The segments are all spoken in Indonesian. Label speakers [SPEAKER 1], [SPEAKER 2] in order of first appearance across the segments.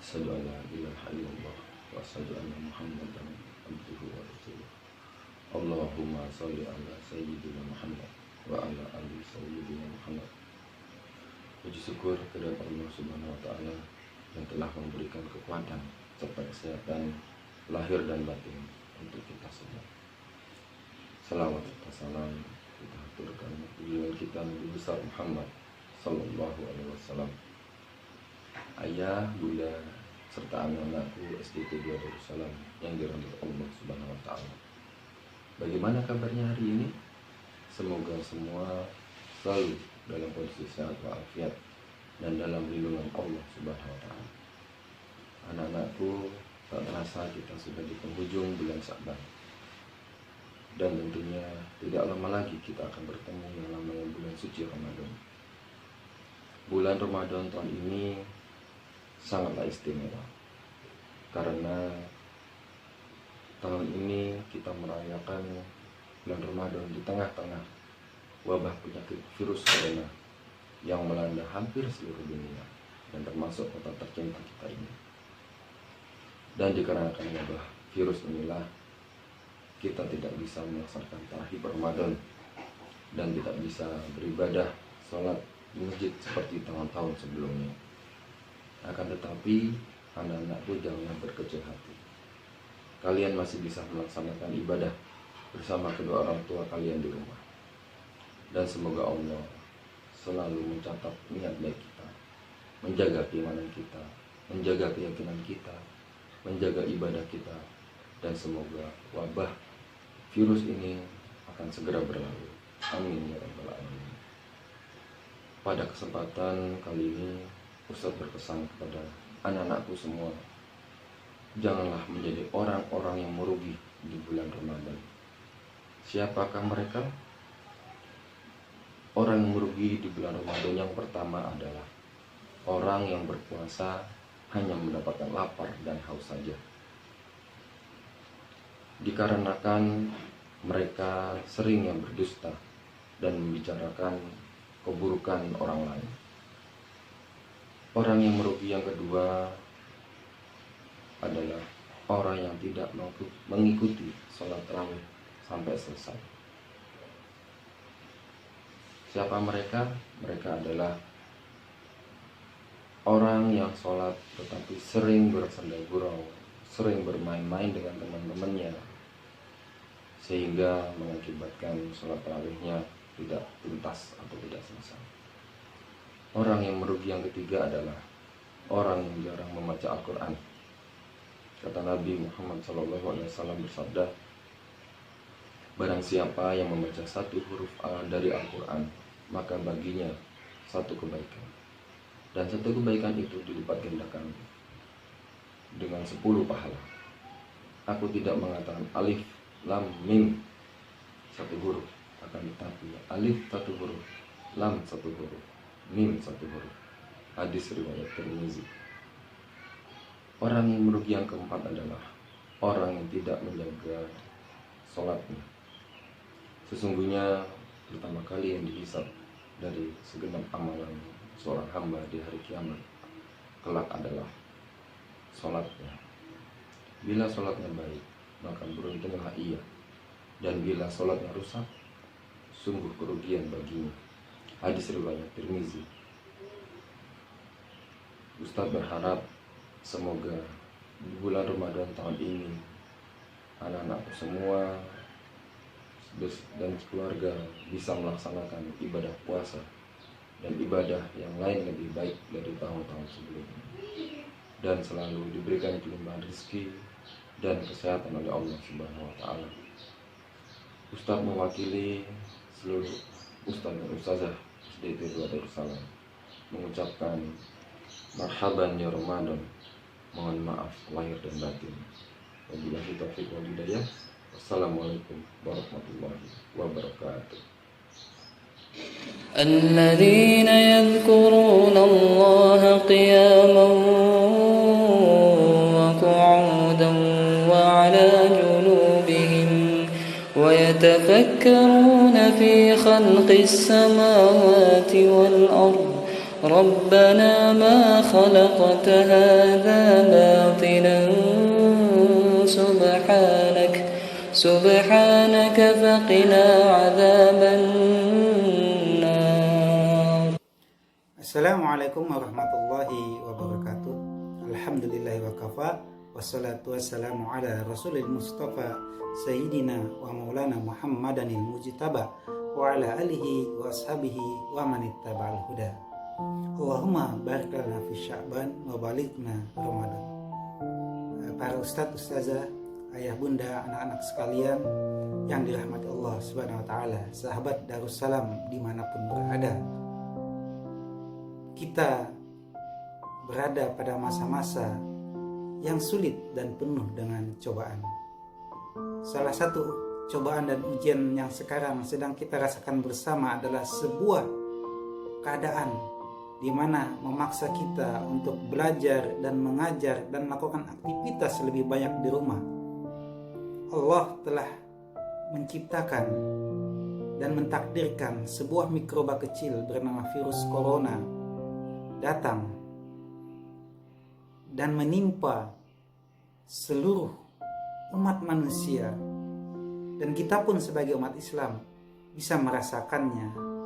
[SPEAKER 1] Asyhadu an la ilaha illallah wa asyhadu anna Muhammadan abduhu wa rasuluh. Allahumma shalli ala sayyidina Muhammad wa ala ali sayyidina Muhammad. Puji syukur kepada Allah Subhanahu wa taala yang telah memberikan kekuatan serta kesehatan lahir dan batin untuk kita semua. Salawat serta salam kita haturkan junjungan kita Nabi besar Muhammad sallallahu alaihi wasallam. Ayah, bunda, serta anak-anakku SDT 2 Darussalam yang dirahmati Allah Subhanahu wa taala. Bagaimana kabarnya hari ini? Semoga semua selalu dalam kondisi sehat walafiat dan dalam lindungan Allah Subhanahu wa taala. Anak-anakku, tak terasa kita sudah di penghujung bulan Sya'ban. Dan tentunya tidak lama lagi kita akan bertemu yang namanya bulan suci Ramadan. Bulan Ramadan tahun ini sangatlah istimewa karena tahun ini kita merayakan bulan Ramadan di tengah-tengah wabah penyakit virus corona yang melanda hampir seluruh dunia dan termasuk kota tercinta kita ini. Dan dikarenakan wabah virus inilah kita tidak bisa melaksanakan tarawih Ramadan dan tidak bisa beribadah sholat di masjid seperti tahun-tahun sebelumnya. Akan tetapi anak-anakku jangan berkecil hati. Kalian masih bisa melaksanakan ibadah bersama kedua orang tua kalian di rumah. Dan semoga Allah selalu mencatat niat baik kita, menjaga keimanan kita, menjaga keyakinan kita, menjaga ibadah kita, dan semoga wabah virus ini akan segera berlalu. Amin ya rabbal alamin. Pada kesempatan kali ini Ustadz berpesan kepada anak-anakku semua, janganlah menjadi orang-orang yang merugi di bulan Ramadan. Siapakah mereka? Orang yang merugi di bulan Ramadan yang pertama adalah orang yang berpuasa hanya mendapatkan lapar dan haus saja. Dikarenakan mereka sering yang berdusta dan membicarakan keburukan orang lain. Orang yang merugi yang kedua adalah orang yang tidak mengikuti sholat tarawih sampai selesai. Siapa mereka? Mereka adalah orang yang sholat tetapi sering bersenda gurau, sering bermain-main dengan teman-temannya, sehingga mengakibatkan sholat tarawihnya tidak tuntas atau tidak selesai. Orang yang merugi yang ketiga adalah orang yang jarang membaca Al-Quran. Kata Nabi Muhammad SAW bersabda, barang siapa yang membaca satu huruf dari Al-Quran, maka baginya satu kebaikan. Dan satu kebaikan itu dilipat gandakan dengan 10 pahala. Aku tidak mengatakan alif, lam, mim satu huruf, akan tetapi alif satu huruf, lam satu huruf, mim satu huruf. Hadis riwayat Tirmizi. Orang yang merugi yang keempat adalah orang yang tidak menjaga sholatnya. Sesungguhnya pertama kali yang dihisab dari segenap amalan seorang hamba di hari kiamat kelak adalah sholatnya. Bila sholatnya baik, maka beruntunglah ia, dan bila sholatnya rusak, sungguh kerugian baginya. Hadis riwayat Tirmizi. Ustadz berharap semoga di bulan Ramadan tahun ini anak-anakku semua dan keluarga bisa melaksanakan ibadah puasa dan ibadah yang lain lebih baik dari tahun-tahun sebelumnya, dan selalu diberikan kelimpahan rezeki dan kesehatan oleh Allah Subhanahu wa taala. Ustadz mewakili seluruh ustadz dan ustazah SDT 2 Darussalam mengucapkan marhaban ya Ramadan. Mohon maaf lahir dan batin. Wabillahi taufiq wal hidayah. Wassalamualaikum warahmatullahi wabarakatuh.
[SPEAKER 2] الذين يذكرون الله قياما وقعودا وعلى جنوبهم ويتفكرون في خلق السماوات والأرض ربنا ما خلقت هذا باطلا سبحانك فقنا عذاب النار.
[SPEAKER 3] Assalamualaikum warahmatullahi wabarakatuh. Alhamdulillahi wa kafa. Wassalatu wassalamu ala rasulil mustafa Sayyidina wa maulana Muhammadanil mujtaba wa ala alihi wa ashabihi wa manittaba'al huda. Allahumma barik lana fi Sya'ban wa balighna Ramadan. Para ustadz, ustazah, ayah bunda, anak-anak sekalian yang dirahmati Allah Subhanahu wa taala, sahabat Darussalam dimanapun berada. Kita berada pada masa-masa yang sulit dan penuh dengan cobaan. Salah satu cobaan dan ujian yang sekarang sedang kita rasakan bersama adalah sebuah keadaan di mana memaksa kita untuk belajar dan mengajar dan melakukan aktivitas lebih banyak di rumah. Allah telah menciptakan dan mentakdirkan sebuah mikroba kecil bernama virus corona datang dan menimpa seluruh umat manusia, dan kita pun sebagai umat Islam bisa merasakannya.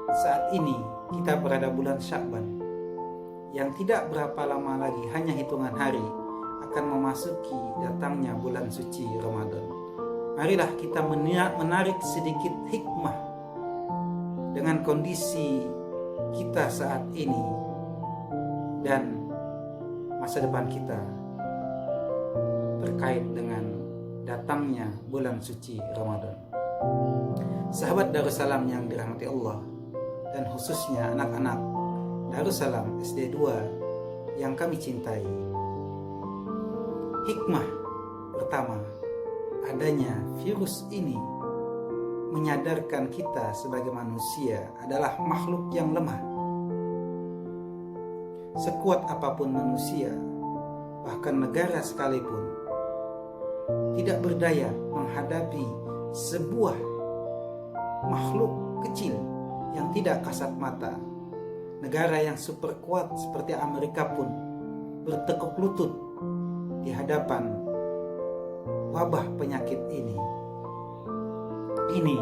[SPEAKER 3] Saat ini kita berada bulan Sya'ban yang tidak berapa lama lagi, hanya hitungan hari akan memasuki datangnya bulan suci Ramadan. Marilah kita menarik sedikit hikmah dengan kondisi kita saat ini dan masa depan kita terkait dengan datangnya bulan suci Ramadan. Sahabat Darussalam yang dirahmati Allah, dan khususnya anak-anak Darussalam SD 2 yang kami cintai. Hikmah pertama, adanya virus ini menyadarkan kita sebagai manusia adalah makhluk yang lemah. Sekuat apapun manusia, bahkan negara sekalipun, tidak berdaya menghadapi sebuah makhluk kecil yang tidak kasat mata. Negara yang super kuat seperti Amerika pun bertekuk lutut di hadapan wabah penyakit ini. Ini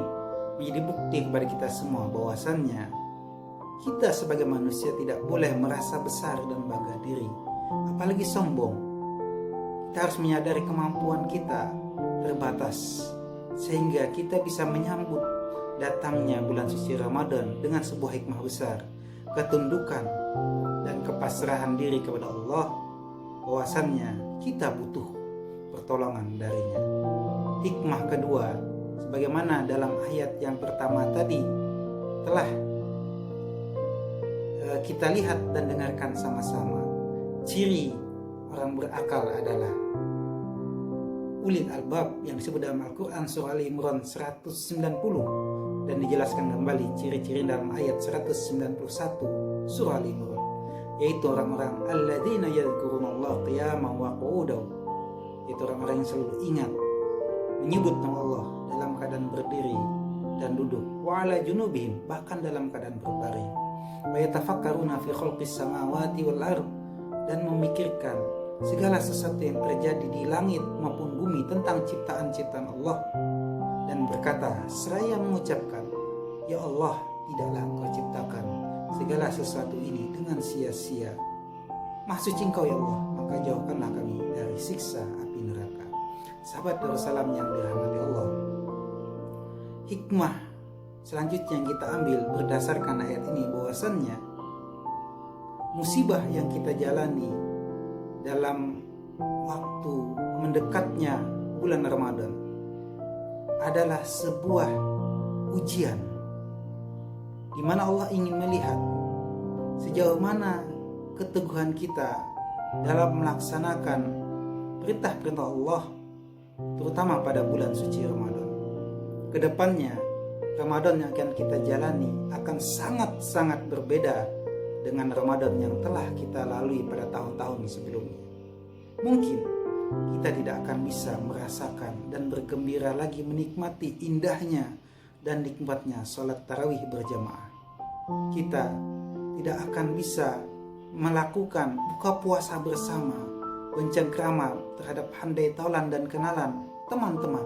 [SPEAKER 3] menjadi bukti kepada kita semua bahwasannya kita sebagai manusia tidak boleh merasa besar dan bangga diri, apalagi sombong. Kita harus menyadari kemampuan kita terbatas, sehingga kita bisa menyambut datangnya bulan suci Ramadan dengan sebuah hikmah besar, ketundukan dan kepasrahan diri kepada Allah, bahwasannya kita butuh pertolongan darinya. Hikmah kedua, sebagaimana dalam ayat yang pertama tadi telah kita lihat dan dengarkan sama-sama, ciri orang berakal adalah ulil albab yang disebut dalam Al-Quran surah Al-Imran 190, dan dijelaskan kembali ciri-ciri dalam ayat 191 surah Al-Imran, yaitu orang-orang alladzina yadhkurunallaha qiyaman wa qu'udan, yaitu orang-orang yang selalu ingat menyebut nama Allah dalam keadaan berdiri dan duduk, wa ala junubihim, bahkan dalam keadaan berbaring, wa yatafakkaruna fi khalqis samawati wal ard, dan memikirkan segala sesuatu yang terjadi di langit maupun bumi tentang ciptaan-ciptaan Allah, dan berkata seraya mengucapkan, ya Allah, tidaklah Engkau ciptakan segala sesuatu ini dengan sia-sia. Maha suci Engkau ya Allah, maka jauhkanlah kami dari siksa api neraka. Sahabat Darussalam yang dirahmati Allah, hikmah selanjutnya yang kita ambil berdasarkan ayat ini, bahwasannya musibah yang kita jalani dalam waktu mendekatnya bulan Ramadan adalah sebuah ujian di mana Allah ingin melihat sejauh mana keteguhan kita dalam melaksanakan perintah-perintah Allah, terutama pada bulan suci Ramadan. Kedepannya Ramadan yang akan kita jalani akan sangat-sangat berbeda dengan Ramadan yang telah kita lalui pada tahun-tahun sebelumnya. Mungkin kita tidak akan bisa merasakan dan bergembira lagi menikmati indahnya dan nikmatnya sholat tarawih berjamaah. Kita tidak akan bisa melakukan buka puasa bersama, bercengkrama terhadap handai taulan dan kenalan teman-teman.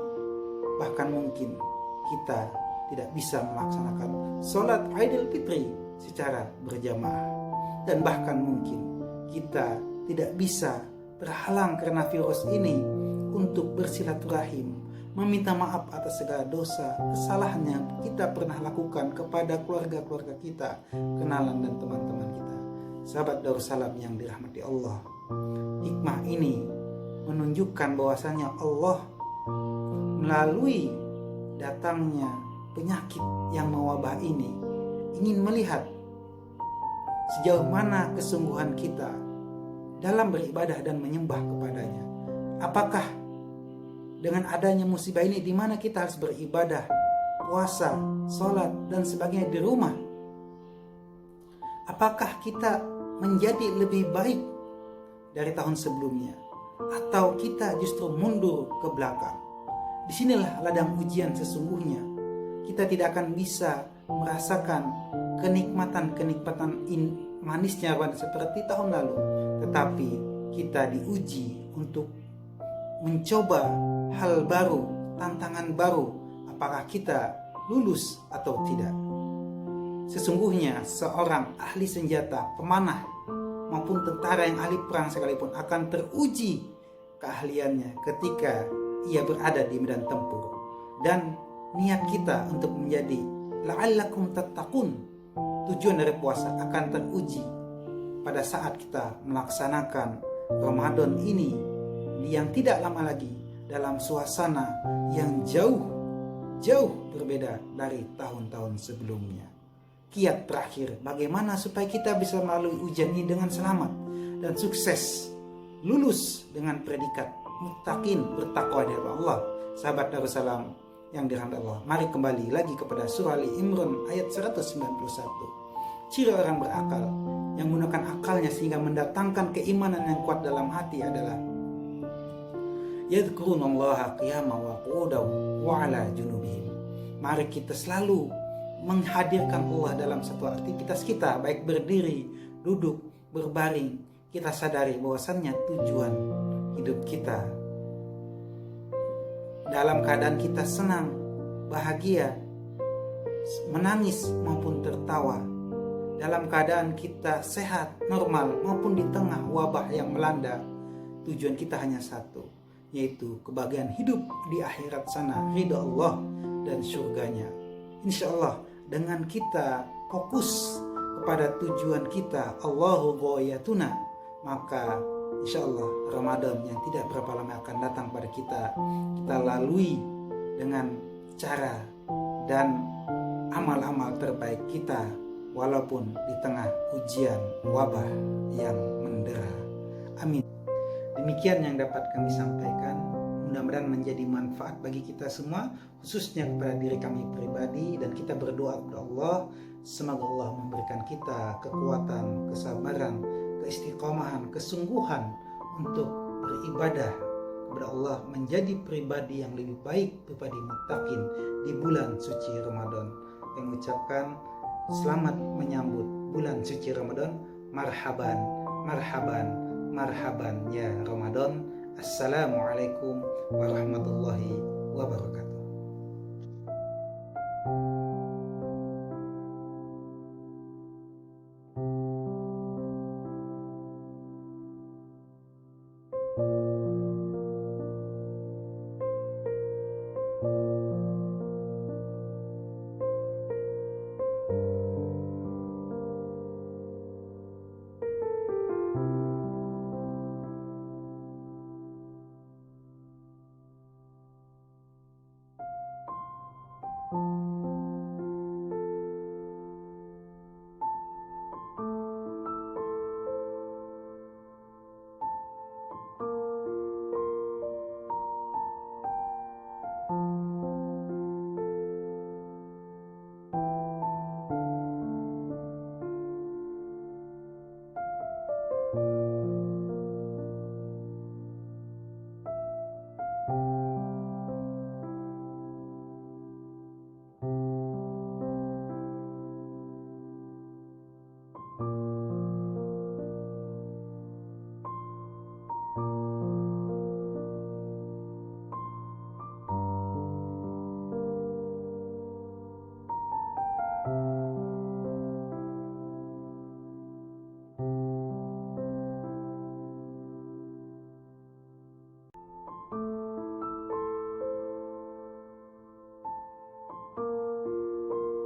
[SPEAKER 3] Bahkan mungkin kita tidak bisa melaksanakan sholat Idul Fitri secara berjamaah. Dan bahkan mungkin kita tidak bisa terhalang karena virus ini untuk bersilaturahim, meminta maaf atas segala dosa, kesalahan yang kita pernah lakukan kepada keluarga-keluarga kita, kenalan dan teman-teman kita. Sahabat Darussalam yang dirahmati Allah, hikmah ini menunjukkan bahwasanya Allah melalui datangnya penyakit yang mewabah ini ingin melihat sejauh mana kesungguhan kita dalam beribadah dan menyembah kepadanya. Apakah dengan adanya musibah ini di mana kita harus beribadah, puasa, sholat dan sebagainya di rumah, apakah kita menjadi lebih baik dari tahun sebelumnya atau kita justru mundur ke belakang? Disinilah ladang ujian sesungguhnya. Kita tidak akan bisa merasakan kenikmatan manisnya seperti tahun lalu, tetapi kita diuji untuk mencoba hal baru, tantangan baru, apakah kita lulus atau tidak. Sesungguhnya seorang ahli senjata, pemanah maupun tentara yang ahli perang sekalipun akan teruji keahliannya ketika ia berada di medan tempur. Dan niat kita untuk menjadi la'allakum tattaqun, tujuan dari puasa, akan teruji pada saat kita melaksanakan Ramadan ini yang tidak lama lagi dalam suasana yang jauh berbeda dari tahun-tahun sebelumnya. Kiat terakhir, bagaimana supaya kita bisa melalui ujian ini dengan selamat dan sukses, lulus dengan predikat muttaqin, bertakwa dari Allah. Sahabat Darussalam yang dirahmati Allah, mari kembali lagi kepada surah Ali Imran ayat 191. Ciri orang berakal yang menggunakan akalnya sehingga mendatangkan keimanan yang kuat dalam hati adalah yadhkurunallaha qiyaman wa qu'udan wa 'ala junubihim. Mari kita selalu menghadirkan Allah dalam satu aktivitas kita, baik berdiri, duduk, berbaring. Kita sadari bahwasannya tujuan hidup kita dalam keadaan kita senang, bahagia, menangis maupun tertawa, dalam keadaan kita sehat, normal maupun di tengah wabah yang melanda, tujuan kita hanya satu, yaitu kebahagiaan hidup di akhirat sana, ridha Allah dan surganya. Insya Allah dengan kita fokus kepada tujuan kita, Allahu ghayatuna, maka insya Allah Ramadan yang tidak berapa lama akan datang pada kita lalui dengan cara dan amal-amal terbaik kita, walaupun di tengah ujian wabah yang mendera. Amin. Demikian yang dapat kami sampaikan. Mudah-mudahan menjadi manfaat bagi kita semua, khususnya kepada diri kami pribadi, dan kita berdoa kepada Allah semoga Allah memberikan kita kekuatan, kesabaran, keistiqomahan, kesungguhan untuk beribadah kepada Allah, menjadi pribadi yang lebih baik, pribadi muttaqin di bulan suci Ramadan. Yang mengucapkan selamat menyambut bulan suci Ramadan. Marhaban, marhaban, marhaban ya Ramadan. Assalamualaikum warahmatullahi wabarakatuh.